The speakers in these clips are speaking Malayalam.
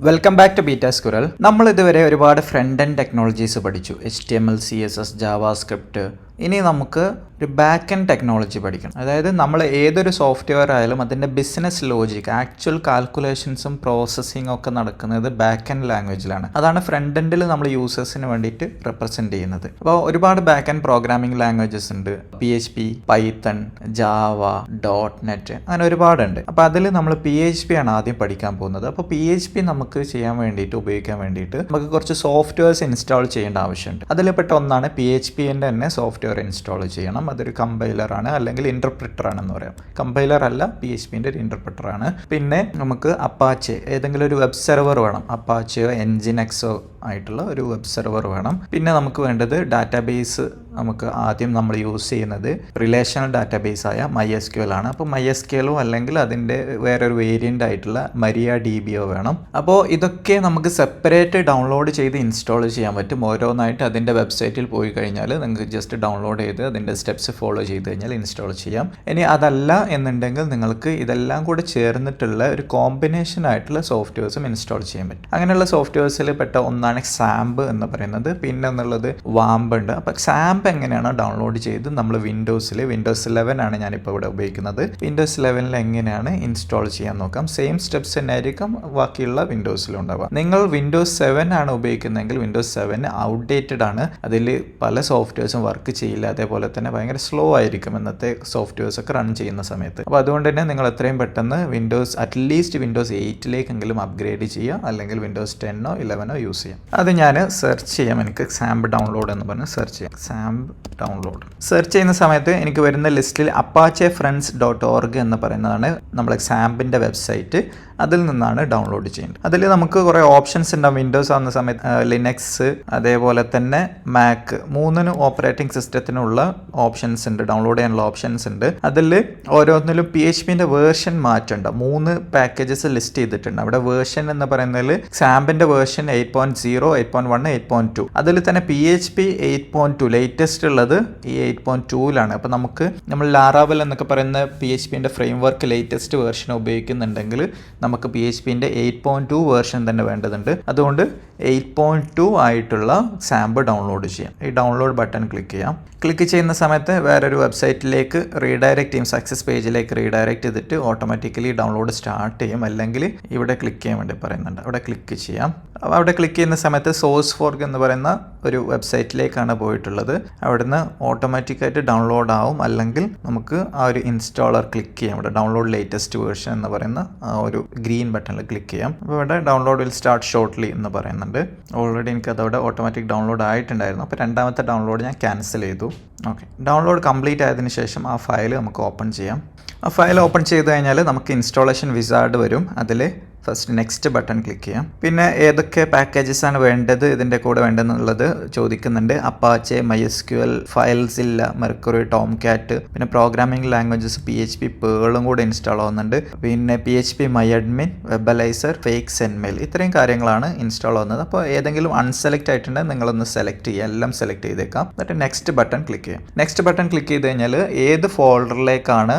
Welcome back to Beta Squirrel. നമ്മൾ ഇതുവരെ ഒരുപാട് ഫ്രണ്ട് എൻഡ് ടെക്നോളജീസ് പഠിച്ചു. HTML, CSS, JavaScript. ഇനി നമുക്ക് ഒരു ബാക്ക് എൻഡ് ടെക്നോളജി പഠിക്കണം. അതായത് നമ്മൾ ഏതൊരു സോഫ്റ്റ്വെയർ ആയാലും അതിൻ്റെ ബിസിനസ് ലോജിക്, ആക്ച്വൽ കാൽക്കുലേഷൻസും പ്രോസസ്സിങ്ങും ഒക്കെ നടക്കുന്നത് ബാക്ക് എൻഡ് ലാംഗ്വേജിലാണ്. അതാണ് ഫ്രണ്ട് എൻഡിൽ നമ്മൾ യൂസേഴ്സിന് വേണ്ടിയിട്ട് റെപ്രസെൻറ്റ് ചെയ്യുന്നത്. അപ്പോൾ ഒരുപാട് ബാക്ക് എൻഡ് പ്രോഗ്രാമിംഗ് ലാംഗ്വേജസ് ഉണ്ട്. PHP, പൈത്തൺ, ജാവ, .NET, അങ്ങനെ ഒരുപാടുണ്ട്. അപ്പോൾ അതിൽ നമ്മൾ PHP ആണ് ആദ്യം പഠിക്കാൻ പോകുന്നത്. അപ്പോൾ PHP നമുക്ക് ചെയ്യാൻ വേണ്ടിയിട്ട്, ഉപയോഗിക്കാൻ വേണ്ടിയിട്ട് നമുക്ക് കുറച്ച് സോഫ്റ്റ്വെയർസ് ഇൻസ്റ്റാൾ ചെയ്യേണ്ട ആവശ്യമുണ്ട്. അതിൽപ്പെട്ട ഒന്നാണ് PHPൻ്റെ തന്നെ സോഫ്റ്റ്വെയർ ഇൻസ്റ്റാൾ ചെയ്യണം. അതൊരു കമ്പൈലറാണ്, അല്ലെങ്കിൽ ഇൻ്റർപ്രിറ്റർ ആണെന്ന് പറയാം. കമ്പൈലർ അല്ല, PHPൻ്റെ ഒരു ഇൻ്റർപ്രിറ്റർ ആണ്. പിന്നെ നമുക്ക് അപ്പാച്ചെ, ഏതെങ്കിലും ഒരു വെബ് സെർവർ വേണം. അപ്പാച്ചയോ എൻജിനെക്സോ ആയിട്ടുള്ള ഒരു വെബ് സെർവർ വേണം. പിന്നെ നമുക്ക് വേണ്ടത് ഡാറ്റാബേസ്. നമുക്ക് ആദ്യം നമ്മൾ യൂസ് ചെയ്യുന്നത് റിലേഷണൽ ഡാറ്റാബേസ് ആയ MySQL ആണ്. അപ്പോൾ MySQLോ അല്ലെങ്കിൽ അതിൻ്റെ വേറൊരു വേരിയൻ്റ് ആയിട്ടുള്ള MariaDBയോ വേണം. അപ്പോൾ ഇതൊക്കെ നമുക്ക് സെപ്പറേറ്റ് ഡൗൺലോഡ് ചെയ്ത് ഇൻസ്റ്റാൾ ചെയ്യാൻ പറ്റും. ഓരോന്നായിട്ട് അതിൻ്റെ വെബ്സൈറ്റിൽ പോയി കഴിഞ്ഞാൽ നിങ്ങൾക്ക് ജസ്റ്റ് ഡൗൺലോഡ് ചെയ്ത് അതിൻ്റെ സ്റ്റെപ്സ് ഫോളോ ചെയ്ത് കഴിഞ്ഞാൽ ഇൻസ്റ്റാൾ ചെയ്യാം. ഇനി അതല്ല എന്നുണ്ടെങ്കിൽ നിങ്ങൾക്ക് ഇതെല്ലാം കൂടെ ചേർന്നിട്ടുള്ള ഒരു കോമ്പിനേഷൻ ആയിട്ടുള്ള സോഫ്റ്റ്വെയർസും ഇൻസ്റ്റാൾ ചെയ്യാൻ പറ്റും. അങ്ങനെയുള്ള സോഫ്റ്റ്വെയർസിൽ പെട്ട ഒന്നാണ് XAMPP എന്ന് പറയുന്നത്. പിന്നെ എന്നുള്ളത് WAMP ഉണ്ട്. അപ്പോൾ XAMPP എങ്ങനെയാണ് ഡൗൺലോഡ് ചെയ്ത് നമ്മൾ Windows 11 ആണ് ഞാനിപ്പോൾ ഇവിടെ ഉപയോഗിക്കുന്നത്. Windows 11 എങ്ങനെയാണ് ഇൻസ്റ്റാൾ ചെയ്യാൻ നോക്കാം. സെയിം സ്റ്റെപ്സ് തന്നെ ആയിരിക്കും ബാക്കിയുള്ള വിൻഡോസിലും ഉണ്ടാവുക. നിങ്ങൾ Windows 7 ആണ് ഉപയോഗിക്കുന്നതെങ്കിൽ Windows 7 ഔട്ട്ഡേറ്റഡ് ആണ്. അതിൽ പല സോഫ്റ്റ്വെയർസും വർക്ക് ചെയ്യില്ല. അതേപോലെ തന്നെ ഭയങ്കര സ്ലോ ആയിരിക്കും ഇന്നത്തെ സോഫ്റ്റ്വെയർസ് ഒക്കെ റൺ ചെയ്യുന്ന സമയത്ത്. അപ്പോൾ അതുകൊണ്ട് തന്നെ നിങ്ങൾ എത്രയും പെട്ടെന്ന് അറ്റ്ലീസ്റ്റ് Windows 8ലേക്കെങ്കിലും അപ്ഗ്രേഡ് ചെയ്യുക, അല്ലെങ്കിൽ Windows 10ഓ 11ഓ യൂസ് ചെയ്യാം. അത് ഞാൻ സെർച്ച് ചെയ്യാം. എനിക്ക് XAMPP ഡൗൺലോഡ് എന്ന് പറഞ്ഞ് സെർച്ച് ചെയ്യാം. XAMPP ഡൗൺലോഡ് സെർച്ച് ചെയ്യുന്ന സമയത്ത് എനിക്ക് വരുന്ന ലിസ്റ്റിൽ apachefriends.org എന്ന് പറയുന്നതാണ് നമ്മൾ XAMPPൻ്റെ വെബ്സൈറ്റ്. അതിൽ നിന്നാണ് ഡൗൺലോഡ് ചെയ്യേണ്ടത്. അതിൽ നമുക്ക് കുറേ ഓപ്ഷൻസ് ഉണ്ടാവും. വിൻഡോസ് ആവുന്ന സമയത്ത് ലിനക്സ്, അതേപോലെ തന്നെ മാക്, മൂന്നിനും ഓപ്പറേറ്റിംഗ് സിസ്റ്റത്തിനുള്ള ഓപ്ഷൻസ് ഉണ്ട്, ഡൗൺലോഡ് ചെയ്യാനുള്ള ഓപ്ഷൻസ് ഉണ്ട്. അതിൽ ഓരോന്നിലും PHPൻ്റെ വേർഷൻ മാറ്റുണ്ട്. 3 പാക്കേജസ് ലിസ്റ്റ് ചെയ്തിട്ടുണ്ട്. അവിടെ വേർഷൻ എന്ന് പറയുന്നതിൽ XAMPPൻ്റെ വേർഷൻ 8.0, 8.1, 8.2. അതിൽ തന്നെ PHP 8.2 ലേറ്റസ്റ്റ് ഉള്ളത് ഈ 8.2ലാണ്. അപ്പോൾ നമ്മൾ ലാറാവൽ എന്നൊക്കെ പറയുന്ന PHPൻ്റെ ഫ്രെയിം വർക്ക് ലേറ്റസ്റ്റ് വേർഷൻ ഉപയോഗിക്കുന്നുണ്ടെങ്കിൽ നമുക്ക് PHPൻ്റെ 8.2 വേർഷൻ തന്നെ വേണ്ടതുണ്ട്. അതുകൊണ്ട് 8.2 ആയിട്ടുള്ള XAMPP ഡൗൺലോഡ് ചെയ്യാം. ഈ ഡൗൺലോഡ് ബട്ടൺ ക്ലിക്ക് ചെയ്യാം. ക്ലിക്ക് ചെയ്യുന്ന സമയത്ത് വേറൊരു വെബ്സൈറ്റിലേക്ക് റീഡയറക്റ്റ് ചെയ്യും. സക്സസ് പേജിലേക്ക് റീഡയറക്റ്റ് ചെയ്തിട്ട് ഓട്ടോമാറ്റിക്കലി ഡൗൺലോഡ് സ്റ്റാർട്ട് ചെയ്യും. അല്ലെങ്കിൽ ഇവിടെ ക്ലിക്ക് ചെയ്യാൻ വേണ്ടി പറയുന്നുണ്ട്. അവിടെ ക്ലിക്ക് ചെയ്യാം. അവിടെ ക്ലിക്ക് ചെയ്യുന്ന സമയത്ത് SourceForge എന്ന് പറയുന്ന ഒരു വെബ്സൈറ്റിലേക്കാണ് പോയിട്ടുള്ളത്. അവിടുന്ന് ഓട്ടോമാറ്റിക്കായിട്ട് ഡൗൺലോഡ് ആവും. അല്ലെങ്കിൽ നമുക്ക് ആ ഒരു ഇൻസ്റ്റാളർ ക്ലിക്ക് ചെയ്യാം. ഇവിടെ ഡൗൺലോഡ് ലേറ്റസ്റ്റ് വേർഷൻ എന്ന് പറയുന്ന ആ ഒരു ഗ്രീൻ ബട്ടണിൽ ക്ലിക്ക് ചെയ്യാം. അപ്പോൾ ഇവിടെ ഡൗൺലോഡ് വിൽ സ്റ്റാർട്ട് ഷോർട്ട്ലി എന്ന് പറയുന്നുണ്ട്. ഓൾറെഡി എനിക്കതവിടെ ഓട്ടോമാറ്റിക് ഡൗൺലോഡ് ആയിട്ടുണ്ടായിരുന്നു. അപ്പോൾ രണ്ടാമത്തെ ഡൗൺലോഡ് ഞാൻ ക്യാൻസൽ ചെയ്തു. ഓക്കെ, ഡൗൺലോഡ് കംപ്ലീറ്റ് ആയതിനു ശേഷം ആ ഫയൽ നമുക്ക് ഓപ്പൺ ചെയ്യാം. ആ ഫയൽ ഓപ്പൺ ചെയ്ത് കഴിഞ്ഞാൽ നമുക്ക് ഇൻസ്റ്റാളേഷൻ വിസാർഡ് വരും. അതിൽ ഫസ്റ്റ് നെക്സ്റ്റ് ബട്ടൺ ക്ലിക്ക് ചെയ്യാം. പിന്നെ ഏതൊക്കെ പാക്കേജസ് ആണ് വേണ്ടത്, ഇതിൻ്റെ കൂടെ വേണ്ടതെന്നുള്ളത് ചോദിക്കുന്നുണ്ട്. അപ്പാച്ചെ, MySQL, ഫയൽസില്ല, മെർക്കുറി, ടോംകാറ്റ്, പിന്നെ പ്രോഗ്രാമിംഗ് ലാംഗ്വേജസ് PHP, പേളും കൂടെ ഇൻസ്റ്റാൾ ആവുന്നുണ്ട്. പിന്നെ phpMyAdmin, വെബലൈസർ, ഫേക്ക് സെൻമെയിൽ, ഇത്രയും കാര്യങ്ങളാണ് ഇൻസ്റ്റാൾ ആവുന്നത്. അപ്പോൾ ഏതെങ്കിലും അൺസെലക്ട് ആയിട്ടുണ്ടെങ്കിൽ നിങ്ങളൊന്ന് സെലക്ട് ചെയ്യുക. എല്ലാം സെലക്ട് ചെയ്തേക്കാം. എന്നിട്ട് നെക്സ്റ്റ് ബട്ടൺ ക്ലിക്ക് ചെയ്യാം. നെക്സ്റ്റ് ബട്ടൺ ക്ലിക്ക് ചെയ്ത് കഴിഞ്ഞാൽ ഏത് ഫോൾഡറിലേക്കാണ്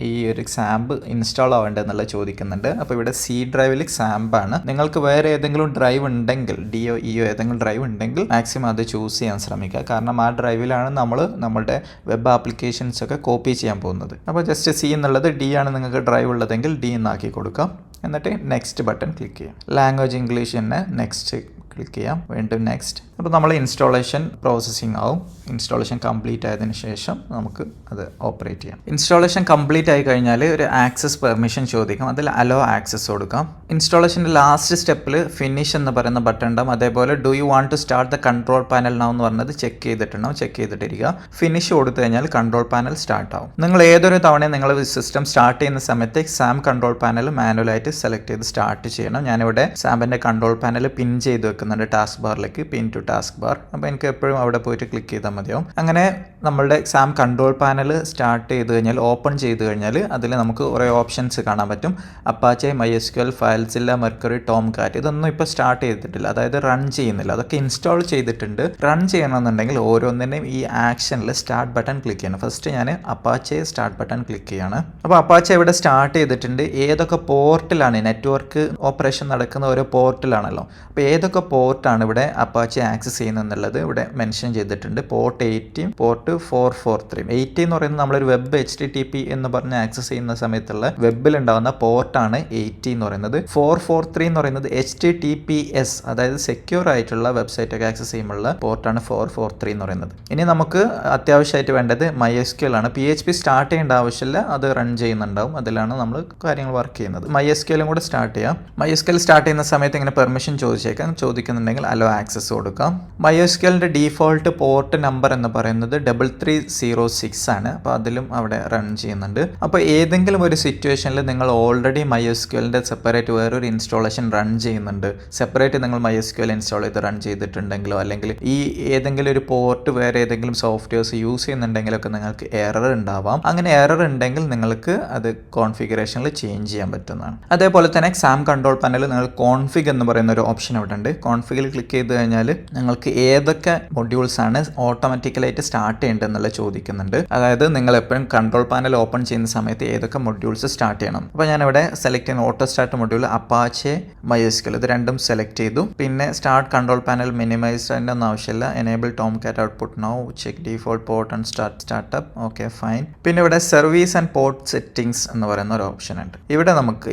ഈ ഒരു XAMPP ഇൻസ്റ്റാൾ ആവേണ്ടതെന്നുള്ളത് ചോദിക്കുന്നുണ്ട്. അപ്പോൾ ഇവിടെ C ഡ്രൈവിൽ XAMPP ആണ്. നിങ്ങൾക്ക് വേറെ ഏതെങ്കിലും ഡ്രൈവ് ഉണ്ടെങ്കിൽ, DO EO ഏതെങ്കിലും ഡ്രൈവ് ഉണ്ടെങ്കിൽ മാക്സിമം അത് ചൂസ് ചെയ്യാൻ ശ്രമിക്കുക. കാരണം ആ ഡ്രൈവിലാണ് നമ്മളുടെ വെബ് ആപ്ലിക്കേഷൻസ് ഒക്കെ കോപ്പി ചെയ്യാൻ പോകുന്നത്. അപ്പോൾ ജസ്റ്റ് C എന്നുള്ളത് D ആണ് നിങ്ങൾക്ക് ഡ്രൈവ് ഉള്ളതെങ്കിൽ D എന്നാക്കി കൊടുക്കാം. എന്നിട്ട് നെക്സ്റ്റ് ബട്ടൺ ക്ലിക്ക് ചെയ്യാം. ലാംഗ്വേജ് ഇംഗ്ലീഷ് തന്നെ നെക്സ്റ്റ് ക്ലിക്ക് ചെയ്യാം. വീണ്ടും നെക്സ്റ്റ്. അപ്പോൾ നമ്മൾ ഇൻസ്റ്റാളേഷൻ പ്രോസസ്സിംഗ് ആവും. ഇൻസ്റ്റാളേഷൻ കംപ്ലീറ്റ് ആയതിനു ശേഷം നമുക്ക് അത് ഓപ്പറേറ്റ് ചെയ്യാം. ഇൻസ്റ്റാളേഷൻ കംപ്ലീറ്റ് ആയി കഴിഞ്ഞാൽ ഒരു ആക്സസ് പെർമിഷൻ ചോദിക്കും. അതിൽ അലോ ആക്സസ് കൊടുക്കാം. ഇൻസ്റ്റാളേഷൻ്റെ ലാസ്റ്റ് സ്റ്റെപ്പിൽ ഫിനിഷ് എന്ന് പറയുന്ന ബട്ടൺ ഉണ്ടാവും. അതേപോലെ do you want to start the control panel now എന്ന് പറഞ്ഞത് ചെക്ക് ചെയ്തിട്ടുണ്ടാവും. ചെക്ക് ചെയ്തിട്ടിരിക്കുക. ഫിനിഷ് കൊടുത്തു കഴിഞ്ഞാൽ കൺട്രോൾ പാനൽ സ്റ്റാർട്ട് ആവും. നിങ്ങൾ ഏതൊരു തവണയും നിങ്ങൾ സിസ്റ്റം സ്റ്റാർട്ട് ചെയ്യുന്ന സമയത്ത് XAMPP കൺട്രോൾ പാനൽ മാനുവലായിട്ട് സെലക്ട് ചെയ്ത് സ്റ്റാർട്ട് ചെയ്യണം. ഞാനിവിടെ XAMPPൻ്റെ കൺട്രോൾ പാനൽ പിൻ ചെയ്ത് വെക്കുന്നുണ്ട് ടാസ്ക് ബാറിലേക്ക്, പിൻ ടു ടാസ്ക് ബാർ. അപ്പോൾ എനിക്ക് എപ്പോഴും അവിടെ പോയിട്ട് ക്ലിക്ക് ചെയ്താൽ മതിയാവും. അങ്ങനെ നമ്മളുടെ XAMPP കൺട്രോൾ പാനൽ സ്റ്റാർട്ട് ചെയ്ത് കഴിഞ്ഞാൽ, ഓപ്പൺ ചെയ്ത് കഴിഞ്ഞാൽ അതിൽ നമുക്ക് കുറേ ഓപ്ഷൻസ് കാണാൻ പറ്റും. അപ്പാച്ചെ, MySQL, ഫയൽസില്ല, മെർക്കുറി, ടോംകാറ്റ്, ഇതൊന്നും ഇപ്പോൾ സ്റ്റാർട്ട് ചെയ്തിട്ടില്ല. അതായത് റൺ ചെയ്യുന്നില്ല. അതൊക്കെ ഇൻസ്റ്റാൾ ചെയ്തിട്ടുണ്ട്. റൺ ചെയ്യണമെന്നുണ്ടെങ്കിൽ ഓരോന്നിൻ്റെയും ഈ ആക്ഷനിൽ സ്റ്റാർട്ട് ബട്ടൺ ക്ലിക്ക് ചെയ്യണം. ഫസ്റ്റ് ഞാൻ അപ്പാച്ചെ സ്റ്റാർട്ട് ബട്ടൺ ക്ലിക്ക് ചെയ്യാണ്. അപ്പോൾ അപ്പാച്ചെ ഇവിടെ സ്റ്റാർട്ട് ചെയ്തിട്ടുണ്ട്. ഏതൊക്കെ പോർട്ടിൽ പോർട്ടിലാണ്, നെറ്റ്വർക്ക് ഓപ്പറേഷൻ നടക്കുന്ന ഓരോ പോർട്ടിലാണല്ലോ. അപ്പോൾ ഏതൊക്കെ പോർട്ടാണ് ഇവിടെ അപ്പാച്ചി ആക്സസ് ചെയ്യുന്നത് ഇവിടെ മെൻഷൻ ചെയ്തിട്ടുണ്ട്. Port 80, port 443. 80 എന്ന് പറയുന്നത് നമ്മളൊരു വെബ് HTTP എന്ന് പറഞ്ഞ് ആക്സസ് ചെയ്യുന്ന സമയത്തുള്ള വെബിൽ ഉണ്ടാകുന്ന പോർട്ടാണ് 80 എന്ന് പറയുന്നത്. 443 എന്ന് പറയുന്നത് HTTPS, അതായത് സെക്യൂർ ആയിട്ടുള്ള വെബ്സൈറ്റ് ഒക്കെ ആക്സസ് ചെയ്യുമ്പോഴുള്ള പോർട്ടാണ് 443 എന്ന് പറയുന്നത്. ഇനി നമുക്ക് അത്യാവശ്യമായിട്ട് വേണ്ടത് MySQL ആണ്. PHP സ്റ്റാർട്ട് ചെയ്യേണ്ട ആവശ്യമില്ല, അത് റൺ ചെയ്യുന്നുണ്ടാവും, അതിലാണ് നമ്മൾ കാര്യങ്ങൾ വർക്ക് ചെയ്യുന്നത്. MySQL കൂടെ സ്റ്റാർട്ട് ചെയ്യാം. MySQL സ്റ്റാർട്ട് ചെയ്യുന്ന സമയത്ത് ഇങ്ങനെ പെർമിഷൻ ചോദിച്ചേക്കാം. ചോദിക്കുന്നുണ്ടെങ്കിൽ അലോ ആക്സസ് കൊടുക്കാം. MySQLന്റെ ഡീഫോൾട്ട് പോർട്ട് നമ്പർ എന്ന് പറയുന്നത് 3306 ആണ്. അപ്പോൾ അതിലും അവിടെ റൺ ചെയ്യുന്നുണ്ട്. അപ്പോൾ ഏതെങ്കിലും ഒരു സിറ്റുവേഷനിൽ നിങ്ങൾ ഓൾറെഡി MySQLന്റെ സെപ്പറേറ്റ് വേറൊരു ഇൻസ്റ്റാളേഷൻ റൺ ചെയ്യുന്നുണ്ട്, സെപ്പറേറ്റ് നിങ്ങൾ MySQL ഇൻസ്റ്റാൾ ചെയ്ത് റൺ ചെയ്തിട്ടുണ്ടെങ്കിലോ അല്ലെങ്കിൽ ഈ ഏതെങ്കിലും ഒരു പോർട്ട് വേറെ ഏതെങ്കിലും സോഫ്റ്റ്വെയർസ് യൂസ് ചെയ്യുന്നുണ്ടെങ്കിലൊക്കെ നിങ്ങൾക്ക് എറർ ഉണ്ടാവാം. അങ്ങനെ എറർ ഉണ്ടെങ്കിൽ നിങ്ങൾക്ക് അത് കോൺഫിഗറേഷനിൽ ചേഞ്ച് ചെയ്യാൻ പറ്റുന്നതാണ്. അതേപോലെ തന്നെ XAMPP കൺട്രോൾ പാനലിൽ നിങ്ങൾ കോൺഫിഗ് എന്ന് പറയുന്ന ഒരു ഓപ്ഷൻ അവിടെ ഉണ്ട്. കോൺഫിഗിൽ ക്ലിക്ക് ചെയ്ത് കഴിഞ്ഞാൽ നിങ്ങൾക്ക് ഏതൊക്കെ മൊഡ്യൂൾസ് ആണ് ഓട്ടോമാറ്റിക്കലായിട്ട് സ്റ്റാർട്ട് ചെയ്യേണ്ടത് എന്നുള്ളത് ചോദിക്കുന്നുണ്ട്. അതായത് നിങ്ങൾ എപ്പോഴും കൺട്രോൾ പാനൽ ഓപ്പൺ ചെയ്യുന്ന സമയത്ത് ഏതൊക്കെ മൊഡ്യൂൾസ് സ്റ്റാർട്ട് ചെയ്യണം. അപ്പോൾ ഞാനിവിടെ സെലക്ട് ചെയ്യുന്ന auto start module Apache, MySQL ഇത് രണ്ടും സെലക്ട് ചെയ്തു. പിന്നെ സ്റ്റാർട്ട് കൺട്രോൾ പാനൽ മിനിമൈസ്ഡ് ഒന്നും ആവശ്യമില്ല. Enable Tomcat output now, check default port and startup, okay fine. പിന്നെ ഇവിടെ സർവീസ് ആൻഡ് പോർട്ട് സെറ്റിംഗ്സ് എന്ന് പറയുന്ന ഒരു ഓപ്ഷൻ ഉണ്ട്.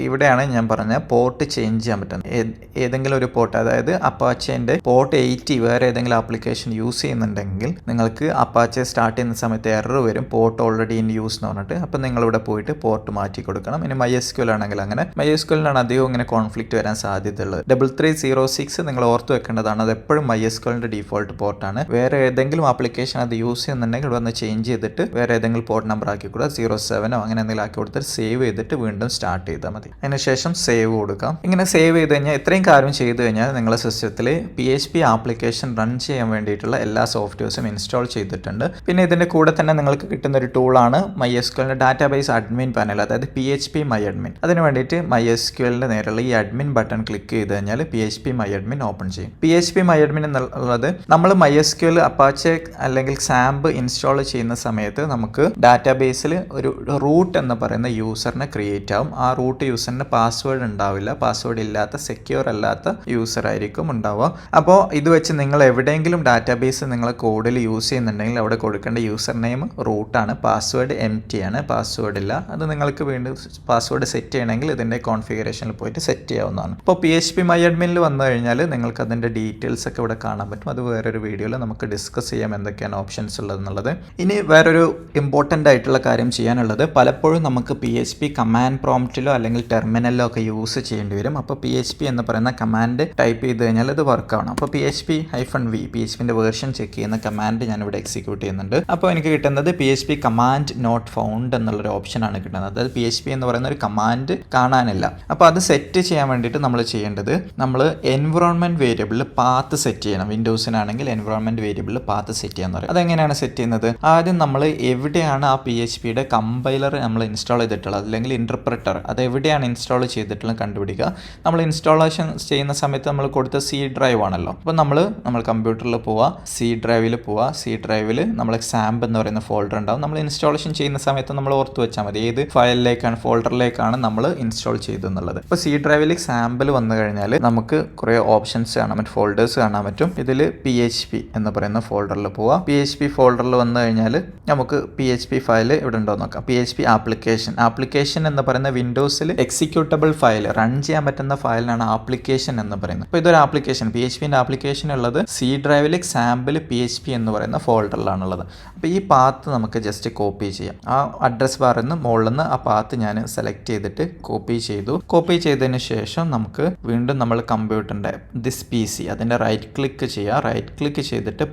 ഇവിടെയാണ് ഞാൻ പറഞ്ഞ പോർട്ട് ചേഞ്ച് ചെയ്യാൻ പറ്റുന്നത്. ഏതെങ്കിലും ഒരു പോർട്ട്, അതായത് അപ്പാച്ചേന്റെ പോർട്ട് 80 വേറെ ഏതെങ്കിലും ആപ്ലിക്കേഷൻ യൂസ് ചെയ്യുന്നുണ്ടെങ്കിൽ നിങ്ങൾക്ക് അപ്പാച്ചെ സ്റ്റാർട്ട് ചെയ്യുന്ന സമയത്ത് എറർ വരും, പോർട്ട് ഓൾറെഡി ഇൻ യൂസ് എന്ന് പറഞ്ഞിട്ട്. അപ്പം നിങ്ങളിവിടെ പോയിട്ട് പോർട്ട് മാറ്റി കൊടുക്കണം. ഇനി MySQL ആണെങ്കിൽ അങ്ങനെ MySQLനാണ് അധികം ഇങ്ങനെ കോൺഫ്ലിക്റ്റ് വരാൻ സാധ്യതയുള്ളത്. 3306 നിങ്ങൾ ഓർത്ത് വെക്കേണ്ടതാണ്. അത് എപ്പോഴും MySQLന്റെ ഡീഫോൾട്ട് പോർട്ടാണ്. വേറെ ഏതെങ്കിലും ആപ്ലിക്കേഷൻ അത് യൂസ് ചെയ്യുന്നുണ്ടെങ്കിൽ ഇവിടെ ഒന്ന് ചേഞ്ച് ചെയ്തിട്ട് വേറെ ഏതെങ്കിലും പോർട്ട് നമ്പർ ആക്കി കൊടുക്കുക, 07 അങ്ങനെ എന്തെങ്കിലും ആക്കി കൊടുത്തിട്ട് സേവ് ചെയ്തിട്ട് വീണ്ടും സ്റ്റാർട്ട് ചെയ്താൽ മതി. അതിനുശേഷം സേവ് കൊടുക്കാം. ഇങ്ങനെ സേവ് ചെയ്ത് കഴിഞ്ഞാൽ ഇത്രയും കാര്യം ചെയ്ത് കഴിഞ്ഞാൽ നിങ്ങളുടെ സിസ്റ്റത്തിൽ PHP ആപ്ലിക്കേഷൻ റൺ ചെയ്യാൻ വേണ്ടിയിട്ടുള്ള എല്ലാ സോഫ്റ്റ്വെയർസും ഇൻസ്റ്റാൾ ചെയ്തിട്ടുണ്ട്. പിന്നെ ഇതിൻ്റെ കൂടെ തന്നെ നിങ്ങൾക്ക് കിട്ടുന്ന ഒരു ടൂളാണ് MySQLന്റെ ഡാറ്റാബേസ് അഡ്മിൻ പാനൽ, അതായത് phpMyAdmin. അതിന് വേണ്ടിയിട്ട് MySQLന്റെ നേരെയുള്ള ഈ അഡ്മിൻ ബട്ടൺ ക്ലിക്ക് ചെയ്ത് കഴിഞ്ഞാൽ phpMyAdmin ഓപ്പൺ ചെയ്യും. phpMyAdmin എന്നുള്ളത് നമ്മൾ MySQL, Apache അല്ലെങ്കിൽ XAMPP ഇൻസ്റ്റാൾ ചെയ്യുന്ന സമയത്ത് നമുക്ക് ഡാറ്റാബേസിൽ ഒരു റൂട്ട് എന്ന് പറയുന്ന യൂസറിനെ ക്രിയേറ്റ് ആവും. ആ റൂട്ട് യൂസറിന് പാസ്വേഡ് ഉണ്ടാവില്ല, പാസ്വേഡ് ഇല്ലാത്ത സെക്യൂർ അല്ലാത്ത യൂസർ ആയിരിക്കും ഉണ്ടാവുക. അപ്പോൾ ഇത് വെച്ച് നിങ്ങൾ എവിടെയെങ്കിലും ഡാറ്റാബേസ് നിങ്ങൾ കോഡിൽ യൂസ് ചെയ്യുന്നുണ്ടെങ്കിൽ അവിടെ കൊടുക്കേണ്ട യൂസർ നെയിം റൂട്ടാണ്, പാസ്വേഡ് എംപ്റ്റി ആണ്, പാസ്വേഡ് ഇല്ല. അത് നിങ്ങൾക്ക് വീണ്ടും പാസ്വേഡ് സെറ്റ് ചെയ്യണമെങ്കിൽ ഇതിൻ്റെ കോൺഫിഗറേഷനിൽ പോയിട്ട് സെറ്റ് ചെയ്യാവുന്നതാണ്. ഇപ്പോൾ phpMyAdminൽ വന്നു കഴിഞ്ഞാൽ നിങ്ങൾക്ക് അതിൻ്റെ ഡീറ്റെയിൽസ് ഒക്കെ ഇവിടെ കാണാൻ പറ്റും. അത് വേറൊരു വീഡിയോയിൽ നമുക്ക് ഡിസ്കസ് ചെയ്യാം എന്തൊക്കെയാണ് ഓപ്ഷൻസ് ഉള്ളതെന്നുള്ളത്. ഇനി വേറൊരു ഇമ്പോർട്ടൻ്റ് ആയിട്ടുള്ള കാര്യം ചെയ്യാനുള്ളത്, പലപ്പോഴും നമുക്ക് PHP കമാൻഡ് പ്രോംപ്റ്റിലോ അല്ലെങ്കിൽ ടെർമിനലിലോ ഒക്കെ യൂസ് ചെയ്യേണ്ടി വരും. അപ്പോൾ PHP എന്ന് പറയുന്ന കമാൻഡ് ടൈപ്പ് ചെയ്ത് കഴിഞ്ഞാൽ ഇത് വർക്ക് ആവണം. അപ്പോൾ PHP-v PHPൻ്റെ വേർഷൻ ചെക്ക് ചെയ്യുന്ന കമാൻഡ് ഞാനിവിടെ എക്സിക്യൂട്ട് ചെയ്യുന്നുണ്ട്. അപ്പോൾ എനിക്ക് കിട്ടുന്നത് PHP കമാൻഡ് നോട്ട് ഫൗണ്ട് എന്നുള്ളൊരു ഓപ്ഷനാണ് കിട്ടുന്നത്. അതായത് PHP എന്ന് പറയുന്ന ഒരു കമാൻഡ് കാണാനില്ല. അപ്പോൾ അത് സെറ്റ് ചെയ്യാൻ വേണ്ടിയിട്ട് നമ്മൾ ചെയ്യേണ്ടത്, നമ്മൾ എൻവിറോൺമെൻറ്റ് വേരിയബിളിൽ പാത്ത് സെറ്റ് ചെയ്യണം. വിൻഡോസിനാണെങ്കിൽ എൻവിറോൺമെൻറ്റ് വേരിയബിളിൽ പാത്ത് സെറ്റ് ചെയ്യാന്ന് പറയും. അതെങ്ങനെയാണ് സെറ്റ് ചെയ്യുന്നത്? ആദ്യം നമ്മൾ എവിടെയാണ് ആ PHPയുടെ കമ്പൈലർ നമ്മൾ ഇൻസ്റ്റാൾ ചെയ്തിട്ടുള്ളത് അല്ലെങ്കിൽ ഇന്റർപ്രറ്റർ അത് എവിടെയാണ് ഇൻസ്റ്റാൾ ചെയ്തിട്ടുള്ളത് കണ്ടുപിടിക്കുക. നമ്മൾ ഇൻസ്റ്റാളേഷൻ ചെയ്യുന്ന സമയത്ത് നമ്മൾ കൊടുത്ത C ഡ്രൈവ് ആണല്ലോ. അപ്പോൾ നമ്മൾ കമ്പ്യൂട്ടറിൽ പോവുക, C ഡ്രൈവിൽ പോവുക. C ഡ്രൈവിൽ നമ്മൾ XAMPP എന്ന് പറയുന്ന ഫോൾഡർ ഉണ്ടാവും. നമ്മൾ ഇൻസ്റ്റാളേഷൻ ചെയ്യുന്ന സമയത്ത് നമ്മൾ ഓർത്ത് വെച്ചാൽ മതി ഏത് ഫയലിലേക്കാണ്, ഫോൾഡറിലേക്കാണ് നമ്മൾ ഇൻസ്റ്റാൾ ചെയ്തെന്നുള്ളത്. ഇപ്പോൾ C ഡ്രൈവിൽ XAMPP വന്നു കഴിഞ്ഞാൽ നമുക്ക് കുറേ ഓപ്ഷൻസ് കാണാൻ പറ്റും, ഫോൾഡേഴ്സ് കാണാൻ പറ്റും. ഇതിൽ PHP എന്ന് പറയുന്ന ഫോൾഡറിൽ പോവാം. PHP ഫോൾഡറിൽ വന്നു കഴിഞ്ഞാൽ നമുക്ക് PHP ഫയൽ ഇവിടെ ഉണ്ടോ നോക്കാം. PHP ആപ്ലിക്കേഷൻ എന്ന് പറയുന്ന വിൻഡോസിൽ എക്സിക്യൂട്ടബിൾ ഫയൽ റൺ ചെയ്യാൻ പറ്റുന്ന ഫയലിനാണ് ആപ്ലിക്കേഷൻ എന്ന് പറയുന്നത്. അപ്പോൾ ഇതൊരു ആപ്ലിക്കേഷൻ, PHPൻ്റെ ആപ്ലിക്കേഷൻ ഉള്ളത് C ഡ്രൈവിൽ XAMPP PHP എന്ന് പറയുന്ന ഫോൾഡറിലാണുള്ളത്. അപ്പോൾ ഈ പാത്ത് നമുക്ക് ജസ്റ്റ് കോപ്പി ചെയ്യാം. ആ അഡ്രസ് ബാറിൽ നിന്ന് മുകളിൽ നിന്ന് ആ പാത്ത് ഞാൻ സെലക്ട് ചെയ്തിട്ട് കോപ്പി ചെയ്തു. കോപ്പി ചെയ്തതിന് ശേഷം നമുക്ക് വീണ്ടും നമ്മൾ കമ്പ്യൂട്ടറിൻ്റെ ദിസ് PC അതിൻ്റെ റൈറ്റ് ക്ലിക്ക് ചെയ്യുക. റൈറ്റ് ക്ലിക്ക് ചെയ്തിട്ട്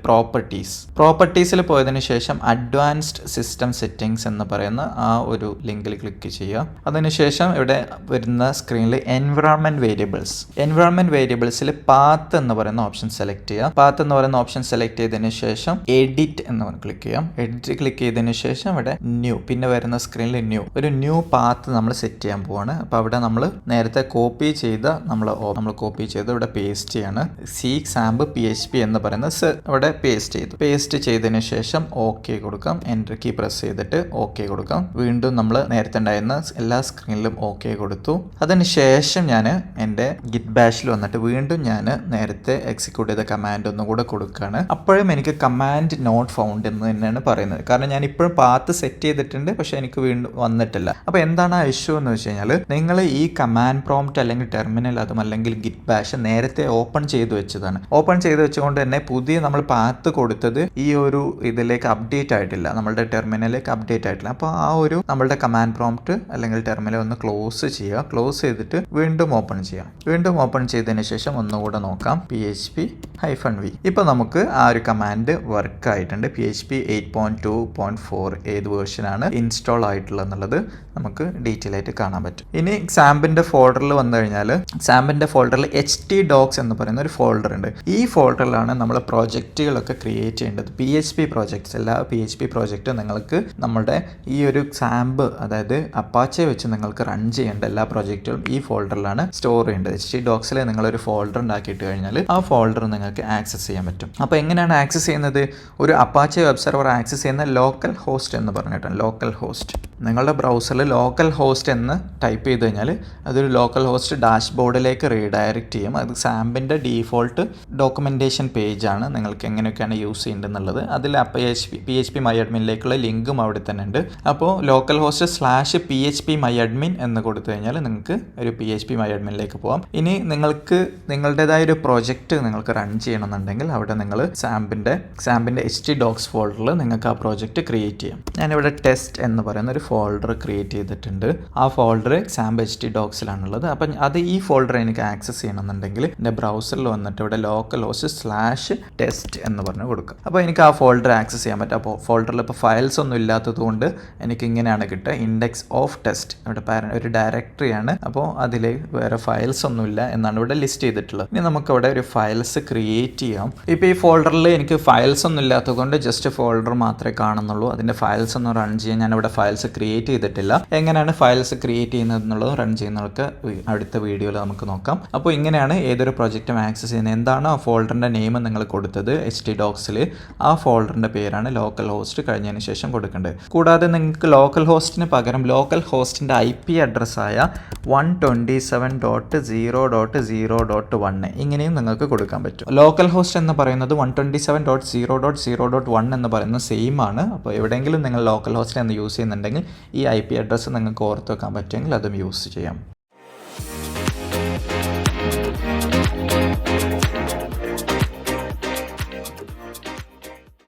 പ്രോപ്പർട്ടീസിൽ പോയതിനു ശേഷം അഡ്വാൻസ്ഡ് സിസ്റ്റം സെറ്റിംഗ്സ് എന്ന് പറയുന്ന ആ ഒരു ലിങ്കിൽ ക്ലിക്ക് ചെയ്യുക. അതിനുശേഷം ഇവിടെ വരുന്ന സ്ക്രീനിൽ എൻവിറോൺമെൻറ്റ് വേരിയബിൾസിൽ പാത്ത് എന്ന് പറയുന്ന ഓപ്ഷൻ സെലക്ട് ചെയ്യുക. പാത്ത് എന്ന് പറയുന്ന ഓപ്ഷൻ സെലക്ട് ചെയ്തതിന് ശേഷം എഡിറ്റ് എന്ന് ക്ലിക്ക് ചെയ്യാം. എഡിറ്റ് ക്ലിക്ക് ചെയ്തതിന് ശേഷം ഇവിടെ ന്യൂ, പിന്നെ വരുന്ന സ്ക്രീനിൽ ഒരു ന്യൂ പാത്ത് നമ്മൾ സെറ്റ് ചെയ്യാൻ പോവാണ്. അപ്പോൾ അവിടെ നമ്മൾ നേരത്തെ കോപ്പി ചെയ്ത നമ്മൾ കോപ്പി ചെയ്ത് ഇവിടെ പേസ്റ്റ് ചെയ്യാണ്. XAMPP PHP എന്ന് പറയുന്ന ഇവിടെ പേസ്റ്റ് ചെയ്തതിന് ശേഷം ഓക്കെ കൊടുക്കാം. എൻ്റർ കീ പ്രസ് ചെയ്തിട്ട് ഓക്കെ കൊടുക്കാം. വീണ്ടും നമ്മൾ നേരത്തെ ഉണ്ടായിരുന്ന എല്ലാ സ്ക്രീനിലും ഓക്കെ കൊടുത്തു. കൊടുത്തു. അതിനുശേഷം ഞാൻ എൻ്റെ ഗിറ്റ് ബാഷിൽ വന്നിട്ട് വീണ്ടും ഞാൻ നേരത്തെ എക്സിക്യൂട്ട് ചെയ്ത കമാൻഡ് ഒന്നുകൂടെ കൊടുക്കുകയാണ്. അപ്പോഴും എനിക്ക് കമാൻഡ് നോട്ട് ഫൗണ്ട് എന്ന് തന്നെയാണ് പറയുന്നത്. കാരണം ഞാൻ ഇപ്പോഴും പാത്ത് സെറ്റ് ചെയ്തിട്ടുണ്ട്, പക്ഷേ എനിക്ക് വീണ്ടും വന്നിട്ടില്ല. അപ്പോൾ എന്താണ് ആ ഇഷ്യൂ എന്ന് വെച്ച് കഴിഞ്ഞാൽ, നിങ്ങൾ ഈ കമാൻഡ് പ്രോംപ്റ്റ് അല്ലെങ്കിൽ ടെർമിനൽ അതും അല്ലെങ്കിൽ ഗിറ്റ് ബാഷ് നേരത്തെ ഓപ്പൺ ചെയ്ത് വെച്ചതാണ്. ഓപ്പൺ ചെയ്ത് വെച്ചുകൊണ്ട് തന്നെ പുതിയ നമ്മൾ പാത്ത് കൊടുത്തത് ഈ ഒരു ഇതിലേക്ക് അപ്ഡേറ്റ് ആയിട്ടില്ല, നമ്മളുടെ ടെർമിനലിലേക്ക് അപ്ഡേറ്റ് ആയിട്ടില്ല. അപ്പോൾ ആ ഒരു നമ്മളുടെ കമാൻഡ് പ്രോംപ്റ്റ് അല്ലെങ്കിൽ ടെർമിനൽ ഒന്ന് ക്ലോസ് ചെയ്യുക. ക്ലോസ് ചെയ്തിട്ട് വീണ്ടും ഓപ്പൺ ചെയ്യാം. വീണ്ടും ഓപ്പൺ ചെയ്തതിന് ശേഷം ഒന്നുകൂടെ നോക്കാം php-v. ഇപ്പോൾ നമുക്ക് ആ ഒരു കമാൻഡ് വർക്ക് ആയിട്ടുണ്ട്. PHP 8.2.4 ഏത് വേർഷനാണ് ഇൻസ്റ്റാൾ ആയിട്ടുള്ളത് എന്നുള്ളത് നമുക്ക് ഡീറ്റെയിൽ ആയിട്ട് കാണാൻ പറ്റും. ഇനി XAMPPന്റെ ഫോൾഡറിൽ വന്നു കഴിഞ്ഞാൽ XAMPPന്റെ ഫോൾഡറിൽ htdocs എന്ന് പറയുന്ന ഒരു ഫോൾഡർ ഉണ്ട്. ഈ ഫോൾഡറിലാണ് നമ്മൾ പ്രോജക്റ്റുകളൊക്കെ ക്രിയേറ്റ് ചെയ്യേണ്ടത്. PHP പ്രോജക്ട്സ്, എല്ലാ PHP പ്രോജക്റ്റും നിങ്ങൾക്ക് നമ്മുടെ ഈ ഒരു XAMPP അതായത് അപ്പാച്ചെ വെച്ച് നിങ്ങൾക്ക് റൺ ചെയ്യേണ്ട എല്ലാ പ്രോജക്റ്റുകളും ഈ ഫോൾഡറിലാണ് സ്റ്റോർ ചെയ്യേണ്ടത്. htdocsൽ നിങ്ങളൊരു ഫോൾഡർ ഉണ്ടാക്കിയിട്ട് കഴിഞ്ഞാൽ ആ ഫോൾഡർ നിങ്ങൾക്ക് ആക്സസ് ചെയ്യാൻ പറ്റും. അപ്പോൾ എങ്ങനെയാണ് ആക്സസ് ചെയ്യുന്നത്? ഒരു അപ്പാച്ചെ വെബ് സെർവർ ആക്സസ് ചെയ്യുന്ന ലോക്കൽ ഹോസ്റ്റ് എന്ന് പറഞ്ഞിട്ടാണ്. ലോക്കൽ ഹോസ്റ്റ് നിങ്ങളുടെ ബ്രൗസറിൽ ലോക്കൽ ഹോസ്റ്റ് എന്ന് ടൈപ്പ് ചെയ്ത് കഴിഞ്ഞാൽ അതൊരു ലോക്കൽ ഹോസ്റ്റ് ഡാഷ്ബോർഡിലേക്ക് റീഡയറക്റ്റ് ചെയ്യും. അത് XAMPPന്റെ ഡീഫോൾട്ട് ഡോക്യുമെൻറ്റേഷൻ പേജാണ്. നിങ്ങൾക്ക് എങ്ങനെയൊക്കെയാണ് യൂസ് ചെയ്യേണ്ടതെന്നുള്ളത് അതിൽ phpMyAdminലേക്കുള്ള ലിങ്കും അവിടെ തന്നെ ഉണ്ട്. അപ്പോൾ ലോക്കൽ ഹോസ്റ്റ് /phpMyAdmin എന്ന് കൊടുത്തു കഴിഞ്ഞാൽ നിങ്ങൾക്ക് ഒരു phpMyAdminലേക്ക് പോകാം. ഇനി നിങ്ങൾക്ക് നിങ്ങളുടേതായ ഒരു പ്രോജക്റ്റ് നിങ്ങൾക്ക് റൺ ചെയ്യണമെന്നുണ്ടെങ്കിൽ അവിടെ നിങ്ങൾ XAMPPന്റെ htdocs ഫോൾഡറിൽ നിങ്ങൾക്ക് ആ പ്രോജക്റ്റ് ക്രിയേറ്റ് ചെയ്യാം. ഞാനിവിടെ ടെസ്റ്റ് എന്ന് പറയുന്ന ഒരു ഫോൾഡർ ക്രിയേറ്റ് ചെയ്തിട്ടുണ്ട്. ആ ഫോൾഡർ XAMPP htdocsലാണുള്ളത്. അപ്പം അത് ഈ ഫോൾഡർ എനിക്ക് ആക്സസ് ചെയ്യണമെന്നുണ്ടെങ്കിൽ എൻ്റെ ബ്രൗസറിൽ വന്നിട്ട് ഇവിടെ ലോക്കൽ ഹോസ്റ്റ് /test എന്ന് പറഞ്ഞ് കൊടുക്കുക. അപ്പോൾ എനിക്ക് ആ ഫോൾഡർ ആക്സസ് ചെയ്യാൻ പറ്റും. അപ്പോൾ ഫോൾഡറിൽ ഇപ്പോൾ ഫയൽസ് ഒന്നും ഇല്ലാത്തത് കൊണ്ട് എനിക്ക് ഇങ്ങനെയാണ് കിട്ടുക, ഇൻഡെക്സ് ഓഫ് ടെസ്റ്റ്. ഇവിടെ ഒരു ഡയറക്ടറിയാണ്, അപ്പോൾ അതിൽ വേറെ ഫയൽസ് ഒന്നുമില്ല എന്നാണ് ഇവിടെ ലിസ്റ്റ് ചെയ്തിട്ടുള്ളത്. ഇനി നമുക്കിവിടെ ഒരു ഫയൽസ് ക്രിയേറ്റ് ചെയ്യാം. ഇപ്പോൾ ഈ ഫോൾഡറിൽ എനിക്ക് ഫയൽസ് ഒന്നും ഇല്ലാത്തത് കൊണ്ട് ജസ്റ്റ് ഫോൾഡർ മാത്രമേ കാണുന്നുള്ളൂ. അതിൻ്റെ ഫയൽസ് ഒന്നും റൺ ചെയ്യാൻ ഞാനിവിടെ ഫയൽസ് ക്രിയേറ്റ് ചെയ്തിട്ടില്ല. എങ്ങനെയാണ് ഫയൽസ് ക്രിയേറ്റ് ചെയ്യുന്നത് എന്നുള്ളത് റൺ ചെയ്യുന്നവർക്ക് അടുത്ത വീഡിയോയിൽ നമുക്ക് നോക്കാം. അപ്പോൾ ഇങ്ങനെയാണ് ഏതൊരു പ്രൊജക്റ്റും ആക്സസ് ചെയ്യുന്നത്. എന്താണ് ആ ഫോൾഡറിൻ്റെ നെയിം നിങ്ങൾ കൊടുത്തത് htdocsൽ, ആ ഫോൾഡറിൻ്റെ പേരാണ് ലോക്കൽ ഹോസ്റ്റ് കഴിഞ്ഞതിന് ശേഷം കൊടുക്കേണ്ടത്. കൂടാതെ നിങ്ങൾക്ക് ലോക്കൽ ഹോസ്റ്റിന് പകരം ലോക്കൽ ഹോസ്റ്റിൻ്റെ IP അഡ്രസ്സായ 127.0.0.1 ഇങ്ങനെയും നിങ്ങൾക്ക് കൊടുക്കാൻ പറ്റും. ലോക്കൽ ഹോസ്റ്റ് എന്ന് പറയുന്നത് 127.0.0.1 എന്ന് പറയുന്നത് സെയിം ആണ്. അപ്പോൾ എവിടെയെങ്കിലും നിങ്ങൾ ലോക്കൽ ഹോസ്റ്റ് എന്ന് യൂസ് ചെയ്യുന്നുണ്ടെങ്കിൽ ഈ IP അഡ്രസ്സ് നിങ്ങൾക്ക് ഓർത്ത് വെക്കാൻ പറ്റുമെങ്കിൽ അതും യൂസ് ചെയ്യാം.